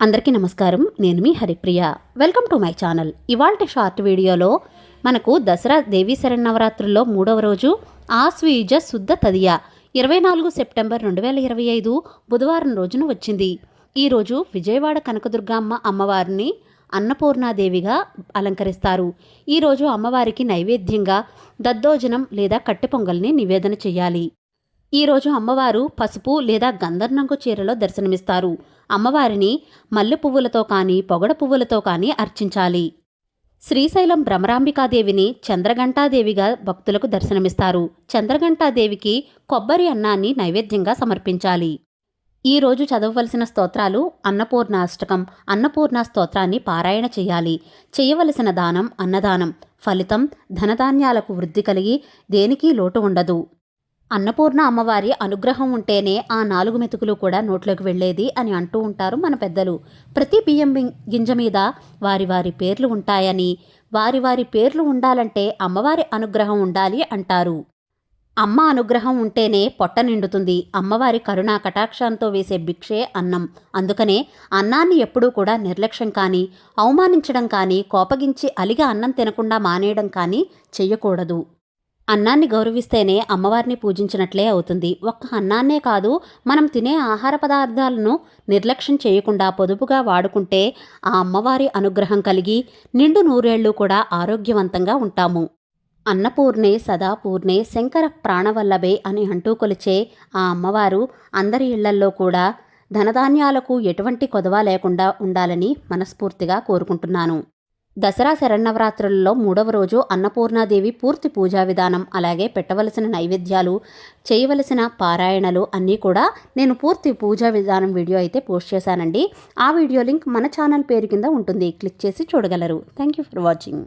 అందరికీ నమస్కారం. నేను మీ Haripriya. Welcome to my channel. ఇవాల్టి షార్ట్ వీడియోలో మనకు దసరా దేవీ శరన్నవరాత్రుల్లో 3వ రోజు ఆశ్వీజ శుద్ధ తదియ 24 సెప్టెంబర్ 2025 బుధవారం రోజున వచ్చింది. ఈరోజు విజయవాడ కనకదుర్గమ్మ అమ్మవారిని అన్నపూర్ణాదేవిగా అలంకరిస్తారు. ఈరోజు అమ్మవారికి నైవేద్యంగా దద్దోజనం లేదా కట్టె పొంగల్ని నివేదన చేయాలి. ఈరోజు అమ్మవారు పసుపు లేదా గంధం రంగు చీరలో దర్శనమిస్తారు. అమ్మవారిని మల్లె పువ్వులతో కానీ పొగడ పువ్వులతో కానీ అర్చించాలి. శ్రీశైలం భ్రమరాంబికాదేవిని చంద్రఘంటాదేవిగా భక్తులకు దర్శనమిస్తారు. చంద్రఘంటాదేవికి కొబ్బరి అన్నాన్ని నైవేద్యంగా సమర్పించాలి. ఈరోజు చదవవలసిన స్తోత్రాలు అన్నపూర్ణాష్టకం, అన్నపూర్ణ స్తోత్రాన్ని పారాయణ చేయాలి. చేయవలసిన దానం అన్నదానం. ఫలితం ధనధాన్యాలకు వృద్ధి కలిగి దేనికి లోటు ఉండదు. అన్నపూర్ణ అమ్మవారి అనుగ్రహం ఉంటేనే ఆ 4 మెతుకులు కూడా నోట్లోకి వెళ్ళేది అని అంటూ ఉంటారు మన పెద్దలు. ప్రతి బియ్యం గింజ మీద వారి వారి పేర్లు ఉంటాయని, వారి వారి పేర్లు ఉండాలంటే అమ్మవారి అనుగ్రహం ఉండాలి అంటారు. అమ్మ అనుగ్రహం ఉంటేనే పొట్ట నిండుతుంది. అమ్మవారి కరుణా కటాక్షంతో వేసే భిక్షే అన్నం. అందుకనే అన్నాన్ని ఎప్పుడూ కూడా నిర్లక్ష్యం కానీ, అవమానించడం కానీ, కోపగించి అలిగా అన్నం తినకుండా మానేయడం కానీ చెయ్యకూడదు. అన్నాన్ని గౌరవిస్తేనే అమ్మవారిని పూజించినట్లే అవుతుంది. ఒక్క అన్నాన్నే కాదు, మనం తినే ఆహార పదార్థాలను నిర్లక్ష్యం చేయకుండా పొదుపుగా వాడుకుంటే ఆ అమ్మవారి అనుగ్రహం కలిగి నిండు నూరేళ్లు కూడా ఆరోగ్యవంతంగా ఉంటాము. అన్నపూర్ణే సదాపూర్ణే శంకర ప్రాణవల్లభే అని అంటూ కొలిచే ఆ అమ్మవారు అందరి ఇళ్లల్లో కూడా ధనధాన్యాలకు ఎటువంటి కొదవ లేకుండా ఉండాలని మనస్ఫూర్తిగా కోరుకుంటున్నాను. దసరా శరన్నవరాత్రులలో 3వ రోజు అన్నపూర్ణాదేవి పూర్తి పూజా విధానం, అలాగే పెట్టవలసిన నైవేద్యాలు, చేయవలసిన పారాయణలు అన్నీ కూడా నేను పూర్తి పూజా విధానం వీడియో అయితే పోస్ట్ చేశానండి. ఆ వీడియో లింక్ మన ఛానల్ పేరు కింద ఉంటుంది. క్లిక్ చేసి చూడగలరు. Thank you for watching.